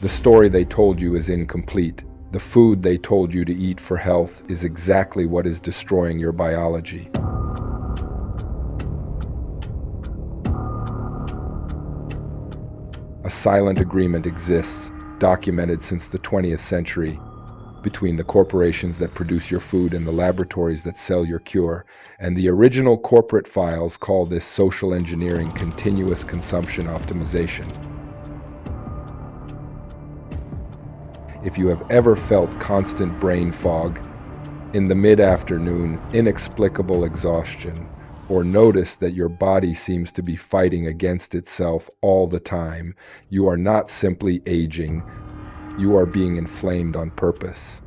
The story they told you is incomplete. The food they told you to eat for health is exactly what is destroying your biology. A silent agreement exists, documented since the 20th century, between the corporations that produce your food and the laboratories that sell your cure, and the original corporate files call this social engineering continuous consumption optimization. If you have ever felt constant brain fog, in the mid-afternoon, inexplicable exhaustion, or notice that your body seems to be fighting against itself all the time, you are not simply aging, you are being inflamed on purpose.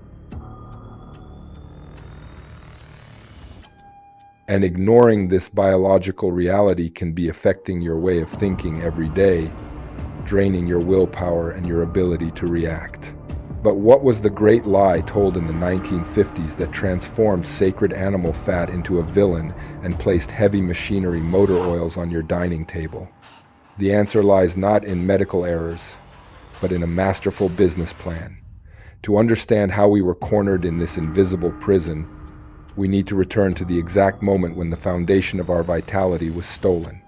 And ignoring this biological reality can be affecting your way of thinking every day, draining your willpower and your ability to react. But what was the great lie told in the 1950s that transformed sacred animal fat into a villain and placed heavy machinery motor oils on your dining table? The answer lies not in medical errors, but in a masterful business plan. To understand how we were cornered in this invisible prison, we need to return to the exact moment when the foundation of our vitality was stolen.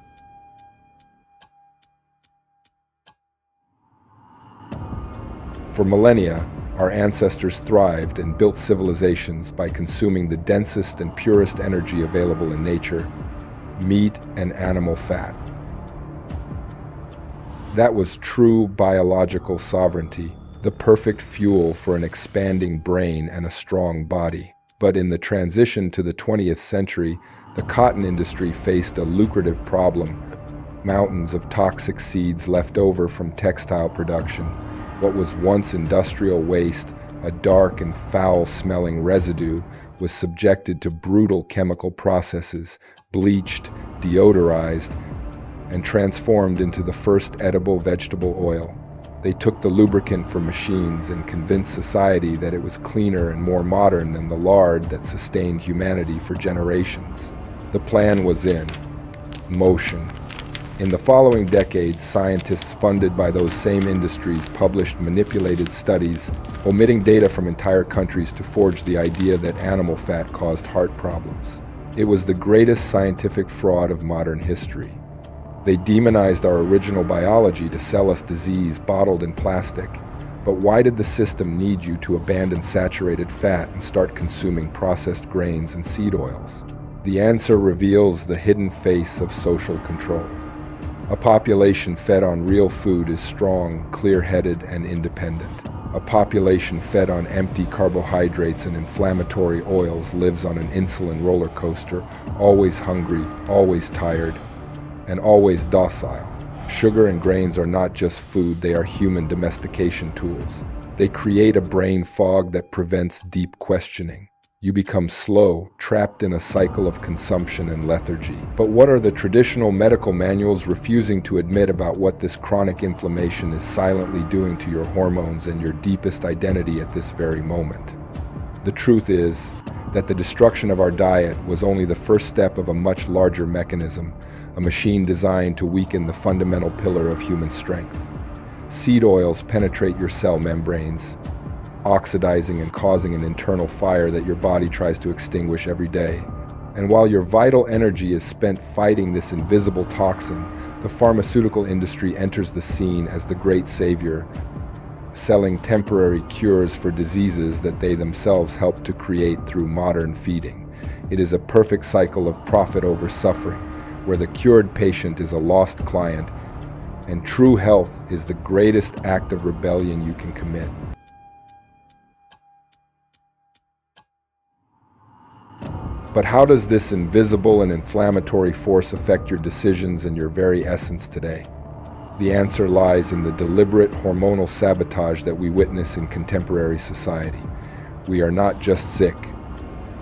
For millennia, our ancestors thrived and built civilizations by consuming the densest and purest energy available in nature, meat and animal fat. That was true biological sovereignty, the perfect fuel for an expanding brain and a strong body. But in the transition to the 20th century, the cotton industry faced a lucrative problem: mountains of toxic seeds left over from textile production. What was once industrial waste, a dark and foul-smelling residue, was subjected to brutal chemical processes, bleached, deodorized, and transformed into the first edible vegetable oil. They took the lubricant for machines and convinced society that it was cleaner and more modern than the lard that sustained humanity for generations. The plan was in motion. In the following decades, scientists funded by those same industries published manipulated studies, omitting data from entire countries to forge the idea that animal fat caused heart problems. It was the greatest scientific fraud of modern history. They demonized our original biology to sell us disease bottled in plastic. But why did the system need you to abandon saturated fat and start consuming processed grains and seed oils? The answer reveals the hidden face of social control. A population fed on real food is strong, clear-headed, and independent. A population fed on empty carbohydrates and inflammatory oils lives on an insulin roller coaster, always hungry, always tired, and always docile. Sugar and grains are not just food, they are human domestication tools. They create a brain fog that prevents deep questioning. You become slow, trapped in a cycle of consumption and lethargy. But what are the traditional medical manuals refusing to admit about what this chronic inflammation is silently doing to your hormones and your deepest identity at this very moment? The truth is that the destruction of our diet was only the first step of a much larger mechanism, a machine designed to weaken the fundamental pillar of human strength. Seed oils penetrate your cell membranes, oxidizing and causing an internal fire that your body tries to extinguish every day. And while your vital energy is spent fighting this invisible toxin, the pharmaceutical industry enters the scene as the great savior, selling temporary cures for diseases that they themselves helped to create through modern feeding. It is a perfect cycle of profit over suffering, where the cured patient is a lost client, and true health is the greatest act of rebellion you can commit. But how does this invisible and inflammatory force affect your decisions and your very essence today? The answer lies in the deliberate hormonal sabotage that we witness in contemporary society. We are not just sick.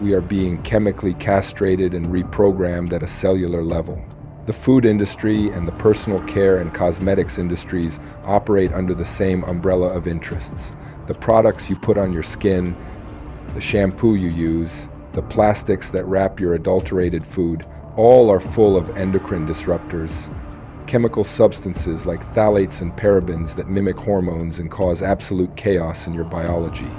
We are being chemically castrated and reprogrammed at a cellular level. The food industry and the personal care and cosmetics industries operate under the same umbrella of interests. The products you put on your skin, the shampoo you use, the plastics that wrap your adulterated food, all are full of endocrine disruptors, chemical substances like phthalates and parabens that mimic hormones and cause absolute chaos in your biology.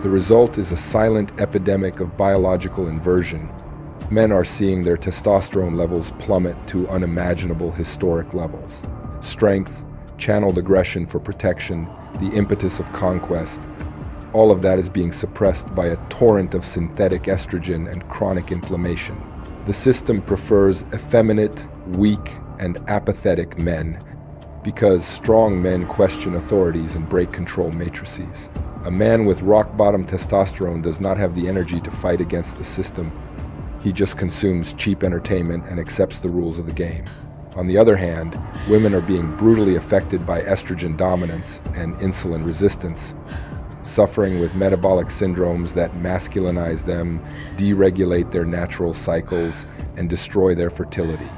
The result is a silent epidemic of biological inversion. Men are seeing their testosterone levels plummet to unimaginable historic levels. Strength, channeled aggression for protection, the impetus of conquest, all of that is being suppressed by a torrent of synthetic estrogen and chronic inflammation. The system prefers effeminate, weak, and apathetic men because strong men question authorities and break control matrices. A man with rock-bottom testosterone does not have the energy to fight against the system. He just consumes cheap entertainment and accepts the rules of the game. On the other hand, women are being brutally affected by estrogen dominance and insulin resistance, suffering with metabolic syndromes that masculinize them, deregulate their natural cycles, and destroy their fertility.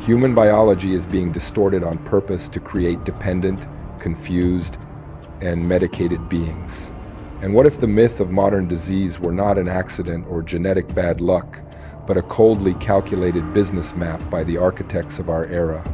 Human biology is being distorted on purpose to create dependent, confused, and medicated beings. And what if the myth of modern disease were not an accident or genetic bad luck, but a coldly calculated business map by the architects of our era?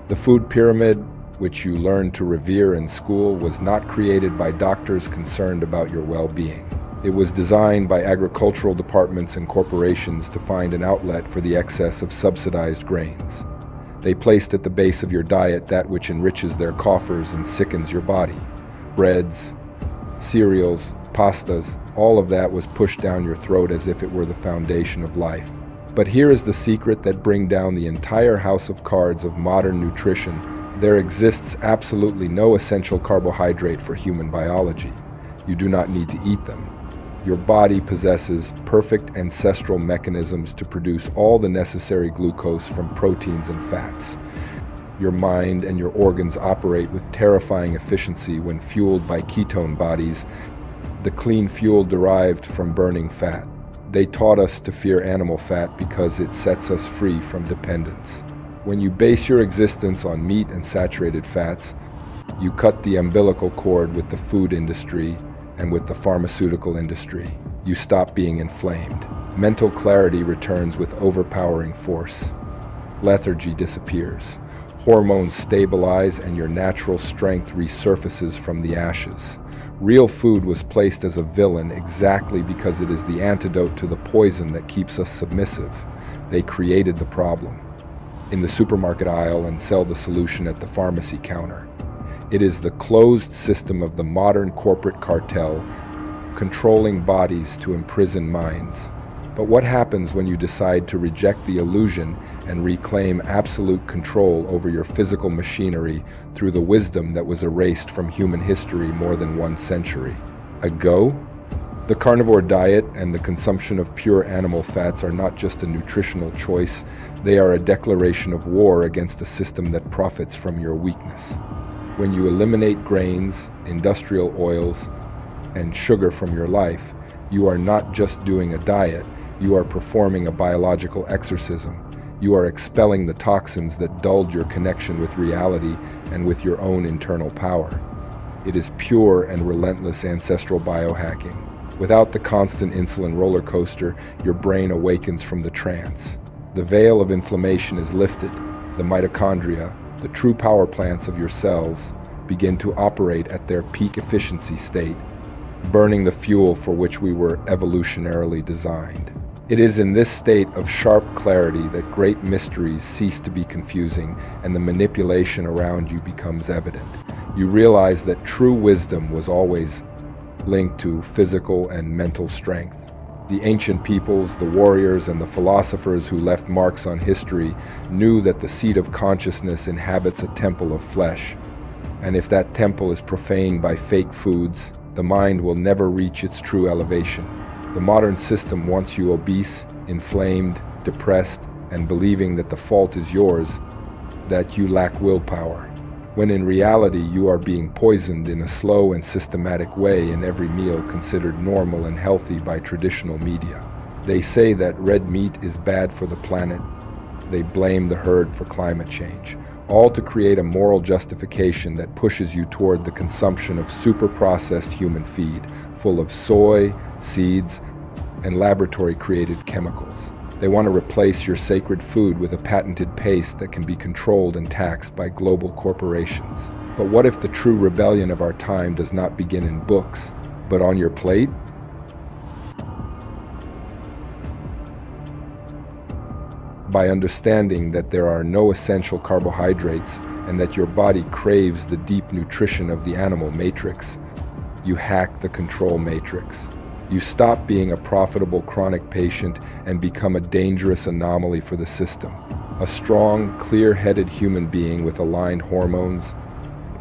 The food pyramid, which you learned to revere in school, was not created by doctors concerned about your well-being. It was designed by agricultural departments and corporations to find an outlet for the excess of subsidized grains. They placed at the base of your diet that which enriches their coffers and sickens your body. Breads, cereals, pastas, all of that was pushed down your throat as if it were the foundation of life. But here is the secret that brings down the entire house of cards of modern nutrition. There exists absolutely no essential carbohydrate for human biology. You do not need to eat them. Your body possesses perfect ancestral mechanisms to produce all the necessary glucose from proteins and fats. Your mind and your organs operate with terrifying efficiency when fueled by ketone bodies, the clean fuel derived from burning fat. They taught us to fear animal fat because it sets us free from dependence. When you base your existence on meat and saturated fats, you cut the umbilical cord with the food industry and with the pharmaceutical industry. You stop being inflamed. Mental clarity returns with overpowering force. Lethargy disappears. Hormones stabilize and your natural strength resurfaces from the ashes. Real food was placed as a villain exactly because it is the antidote to the poison that keeps us submissive. They created the problem in the supermarket aisle and sell the solution at the pharmacy counter. It is the closed system of the modern corporate cartel, controlling bodies to imprison minds. But what happens when you decide to reject the illusion and reclaim absolute control over your physical machinery through the wisdom that was erased from human history more than 1 century ago? The carnivore diet and the consumption of pure animal fats are not just a nutritional choice, they are a declaration of war against a system that profits from your weakness. When you eliminate grains, industrial oils, and sugar from your life, you are not just doing a diet, you are performing a biological exorcism. You are expelling the toxins that dulled your connection with reality and with your own internal power. It is pure and relentless ancestral biohacking. Without the constant insulin roller coaster, your brain awakens from the trance. The veil of inflammation is lifted. The mitochondria, the true power plants of your cells, begin to operate at their peak efficiency state, burning the fuel for which we were evolutionarily designed. It is in this state of sharp clarity that great mysteries cease to be confusing and the manipulation around you becomes evident. You realize that true wisdom was always linked to physical and mental strength. The ancient peoples, the warriors, and the philosophers who left marks on history knew that the seat of consciousness inhabits a temple of flesh. And if that temple is profaned by fake foods, the mind will never reach its true elevation. The modern system wants you obese, inflamed, depressed, and believing that the fault is yours, that you lack willpower, when in reality you are being poisoned in a slow and systematic way in every meal considered normal and healthy by traditional media. They say that red meat is bad for the planet. They blame the herd for climate change, all to create a moral justification that pushes you toward the consumption of super-processed human feed, full of soy, seeds, and laboratory-created chemicals. They want to replace your sacred food with a patented paste that can be controlled and taxed by global corporations. But what if the true rebellion of our time does not begin in books, but on your plate? By understanding that there are no essential carbohydrates and that your body craves the deep nutrition of the animal matrix, you hack the control matrix. You stop being a profitable chronic patient and become a dangerous anomaly for the system. A strong, clear-headed human being with aligned hormones,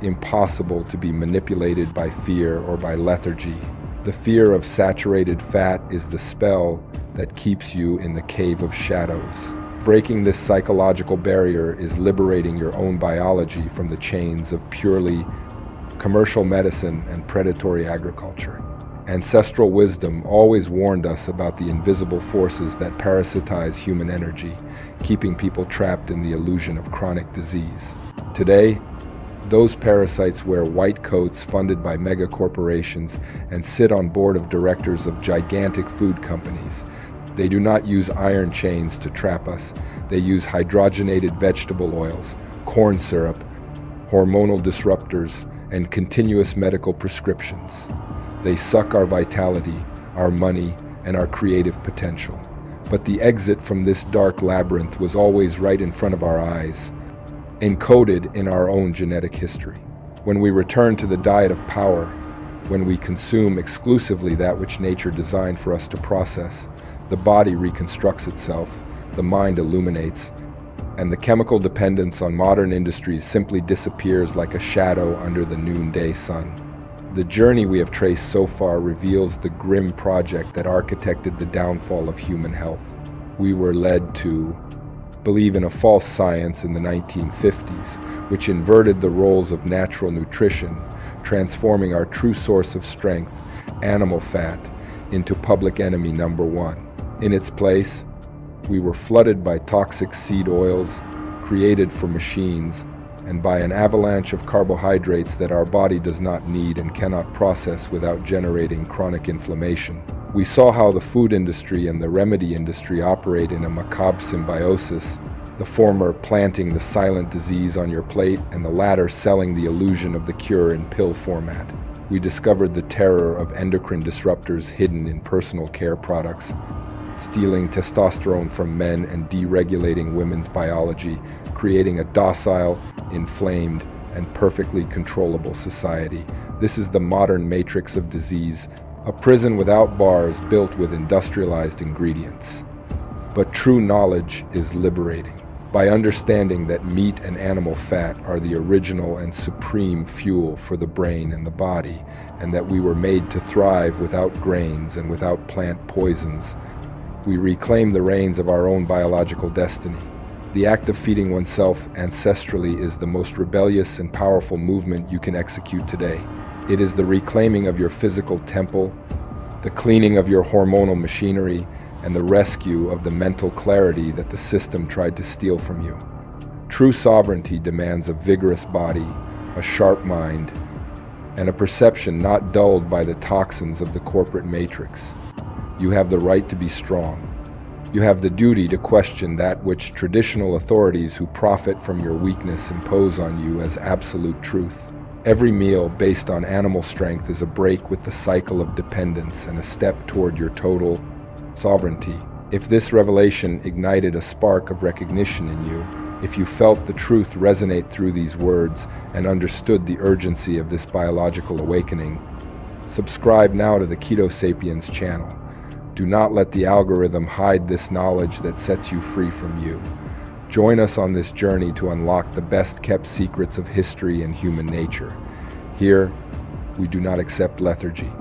impossible to be manipulated by fear or by lethargy. The fear of saturated fat is the spell that keeps you in the cave of shadows. Breaking this psychological barrier is liberating your own biology from the chains of purely commercial medicine and predatory agriculture. Ancestral wisdom always warned us about the invisible forces that parasitize human energy, keeping people trapped in the illusion of chronic disease. Today, those parasites wear white coats funded by mega corporations and sit on board of directors of gigantic food companies. They do not use iron chains to trap us. They use hydrogenated vegetable oils, corn syrup, hormonal disruptors, and continuous medical prescriptions. They suck our vitality, our money, and our creative potential. But the exit from this dark labyrinth was always right in front of our eyes, encoded in our own genetic history. When we return to the diet of power, when we consume exclusively that which nature designed for us to process, the body reconstructs itself, the mind illuminates, and the chemical dependence on modern industries simply disappears like a shadow under the noonday sun. The journey we have traced so far reveals the grim project that architected the downfall of human health. We were led to believe in a false science in the 1950s, which inverted the roles of natural nutrition, transforming our true source of strength, animal fat, into public enemy number one. In its place, we were flooded by toxic seed oils created for machines and by an avalanche of carbohydrates that our body does not need and cannot process without generating chronic inflammation. We saw how the food industry and the remedy industry operate in a macabre symbiosis, the former planting the silent disease on your plate and the latter selling the illusion of the cure in pill format. We discovered the terror of endocrine disruptors hidden in personal care products, stealing testosterone from men and deregulating women's biology, creating a docile, inflamed, and perfectly controllable society. This is the modern matrix of disease, a prison without bars built with industrialized ingredients. But true knowledge is liberating. By understanding that meat and animal fat are the original and supreme fuel for the brain and the body, and that we were made to thrive without grains and without plant poisons, we reclaim the reins of our own biological destiny. The act of feeding oneself ancestrally is the most rebellious and powerful movement you can execute today. It is the reclaiming of your physical temple, the cleaning of your hormonal machinery, and the rescue of the mental clarity that the system tried to steal from you. True sovereignty demands a vigorous body, a sharp mind, and a perception not dulled by the toxins of the corporate matrix. You have the right to be strong. You have the duty to question that which traditional authorities who profit from your weakness impose on you as absolute truth. Every meal based on animal strength is a break with the cycle of dependence and a step toward your total sovereignty. If this revelation ignited a spark of recognition in you, if you felt the truth resonate through these words and understood the urgency of this biological awakening, subscribe now to the Keto Sapiens channel. Do not let the algorithm hide this knowledge that sets you free from you. Join us on this journey to unlock the best-kept secrets of history and human nature. Here, we do not accept lethargy.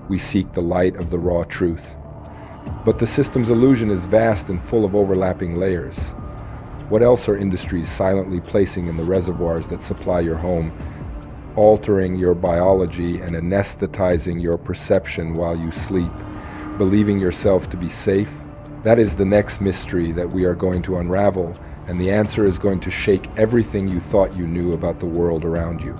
We seek the light of the raw truth. But the system's illusion is vast and full of overlapping layers. What else are industries silently placing in the reservoirs that supply your home, altering your biology and anesthetizing your perception while you sleep, believing yourself to be safe? That is the next mystery that we are going to unravel, and the answer is going to shake everything you thought you knew about the world around you.